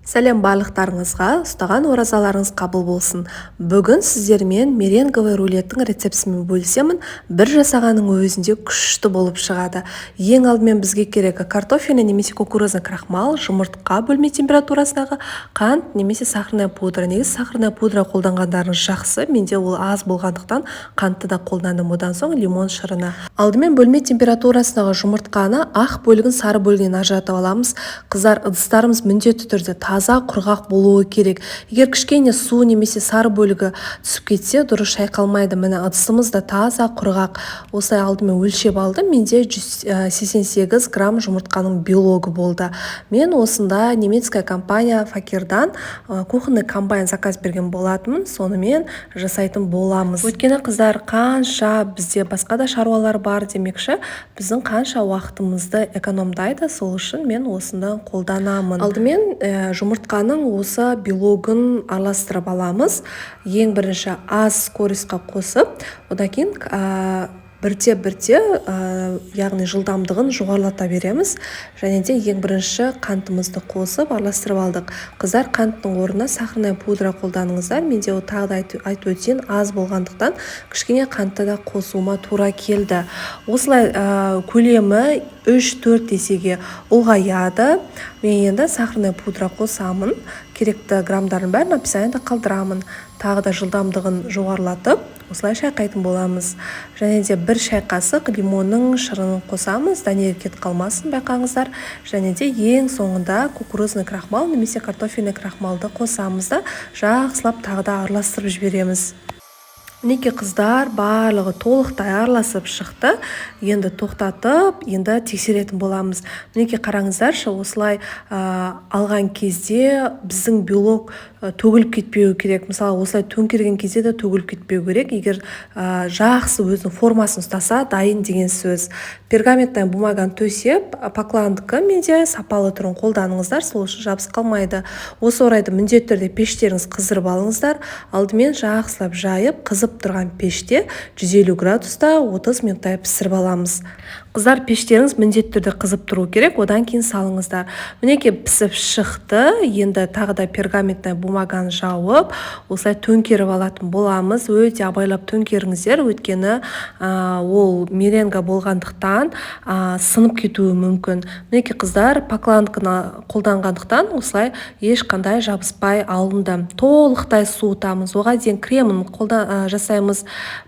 Сәлем барлықтарыңызға, ұстаған оразаларыңыз қабыл болсын. Бүгін сіздермен меренговый рулеттің рецептісімен бөлісемін. Бір жасағаның өзінде күшті болып шығады. Ең алдымен бізге керек картофельный немесе кукурузный крахмал, жұмыртқа, бөлме температурасындағы қант немесе сахарная пудра. Негізі сахарная пудра қолданғандарыңыз жақсы. Менде ол аз болғандықтан қантты да қолдандым. Одан соң лимон шырыны. Алдымен бөлме температурасындағы жұмыртқаны ақ бөлігін сары бөлігінен ажыратып аламыз. Қыздар, ыдыстарымыз міндетті түрде таза құрғақ болуы керек. Егер кішкене су немесе сары бөлігі түсіп кетсе, дұрыс шайқалмайды. Міне ыдысымыз да таза құрғақ. Осылай алдымен өлшеп алдым. Менде 188 грамм жұмыртқаның белогы болды. Мен осында немецкая компания Факирдан кухонный комбайн заказ берген болатынмын. Сонымен жасайтын боламыз. Өйткені қыздар, қанша бізде басқа да шаруалар бар демекші, біздің қанша уақытымызды экономдайды. Сол үшін мен осында қолданамын. Алдымен жұмыртқаның осы белогын араластырып аламыз. Ең бірінші аз скоростьқа қосып, одан кейін бірте-бірте, яғни жылдамдығын жоғарылата береміз. Және де ең бірінші қантымызды қосып араластырып алдық. Қыздар, қанттың орнына сахарная пудра қолданыңыздар. Менде ол тағы да айтып өтейін, аз болғандықтан кішкене қантты да қосуыма тура келді. Осылай көлемі 3-4 есеге ұлғаяды. Мен енді сахарная пудра қосамын. Керекті граммдарын бәрін описаниеда қалдырамын. Тағы да жылдамдығын жоғарылатып, осылай шайқайтын боламыз. Және де бір шай қасық лимонның шырынын қосамыз, дәнегі кетіп қалмасын, байқаңыздар. Және де ең соңында кукурузный крахмал немесе картофельный крахмалды қосамыз да жақсылап тағы да араластырып жібереміз. Мінекей қыздар, барлығы толықтай араласып шықты. Енді тоқтатып, енді тексеретін боламыз. Мінекей қараңыздаршы, осылай алған кезде біздің белок төгіліп кетпеу керек. Мысалы, осылай төңкерген кезде де төгіліп кетпеу керек. Егер жақсы өзінің формасын ұстаса, дайын деген сөз. Пергаментный бумаганы төсеп, покландікі менде сапалы түрін қолданыңыздар, сол үшін жабысып қалмайды. Осы орайда міндетті түрде пештеріңіз қыздырып алыңыздар. Алдымен жақсылап жайып, қызып тұрған пеште 150 градуста 30 минуттай пісіріп аламыз. Қыздар, пештеріңіз міндетті түрде қызып тұру керек, одан кейін салыңыздар. Мінекей пісіп шықты. Енді тағы да пергаментный бумаганы жауып, осылай төңкеріп алатын боламыз. Өте абайлап төңкеріңіздер, өйткені ол меренга болғандықтан сынып кетуі мүмкін. Мінекей қыздар, покландканы қолданғандықтан осылай ешқандай жабыспай алынды. Толықтай суытамыз. Оған дейін кремін жасаймыз.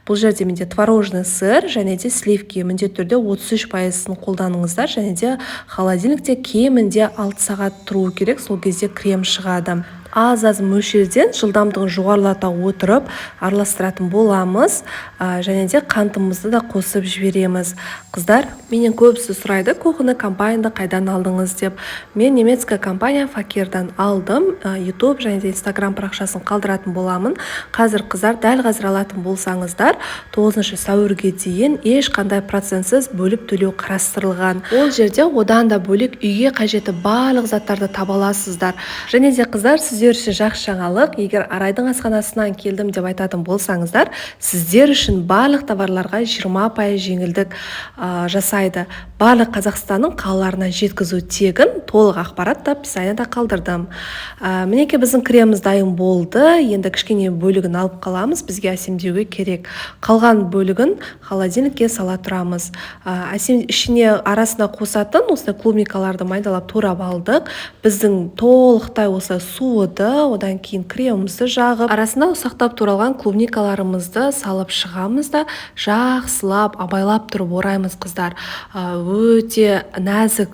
Бұл жерде менде творожный сыр және де сливки міндетті түрде 33%-ын қолданыңыздар. Және де холодильникте кемінде 6 сағат тұруы керек, сол кезде крем шығады. Аз мөлшерден жылдамдығын жоғарылата отырып араластыратын боламыз. Және де қантымызды да қосып жібереміз. Қыздар, менен көбісі сұрайды, кухонный комбайнды қайдан алдыңыз деп. Мен немецкая компания Факирдан алдым. YouTube және де Instagram парақшасын қалдыратын боламын. Қазір қыздар, дәл қазір алатын болсаңыздар, 9 сәуірге дейін ешқандай процентсіз бөліп төлеу қарастырылған. Ол жерде одан да бөлек үйге қажетті барлық заттарды таба аласыздар. Және де қыздар, сіздер үшін жақсы жаңалық. Егер Арайдың асханасынан келдім деп айтатын болсаңыздар, сіздер үшін барлық товарларға 20% жеңілдік жасайды. Барлық Қазақстанның қалаларына жеткізу тегін. Толық ақпаратты описаниеда қалдырдым. Мінекей біздің креміміз дайын болды. Енді кішкене бөлігін алып қаламыз. Бізге әсемдеуге керек. Қалған бөлігін холодильникке сала тұрамыз. Ішіне арасында қосатын осылай клубникаларды майдалап турап алдық. Біздің толықтай осылай суыды, одан кейін кремімізді жағып, арасында ұсақтап туралған клубникаларымызды салып шығамыз да жақсылап абайлап тұрып ораймыз, қыздар. Өте нәзік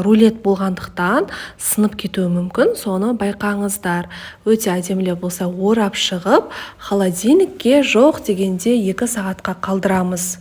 рулет болғандықтан сынып кетуі мүмкін, соны байқаңыздар. Өте әдемілеп болса орап шығып, холодильникке жоқ дегенде 2 сағатқа қалдырамыз.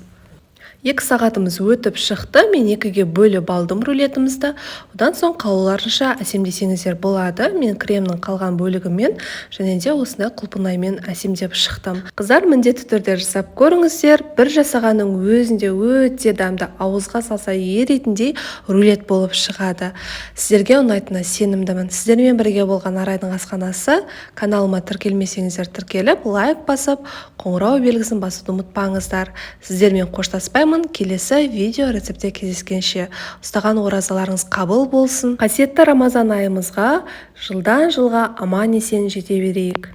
2 сағатымыз өтіп шықты. Мен 2-ге бөліп алдым рулетімізді. Одан соң қалауларынша әсемдесеңіздер болады. Мен кремнің қалған бөлігімен және де осындай құлпынаймен әсемдеп шықтым. Қыздар, міндетті түрде жасап көріңіздер. Бір жасағаның өзінде өте дәмді, ауызға салса ерейтіндей рулет болып шығады. Сіздерге ұнайтынына сенімдімін. Сіздермен бірге болған Арайдың асханасы. Каналыма тіркелмесеңіздер тіркеліп, лайк басып, қоңырау белгісін басуды ұмытпаңыздар. Сіздермен қоштаспаймын. айтамын. Келесі видео рецептте кездескенше ұстаған оразаларыңыз қабыл болсын. Қасиетті Рамазан айымызға жылдан жылға аман есен жете берейік.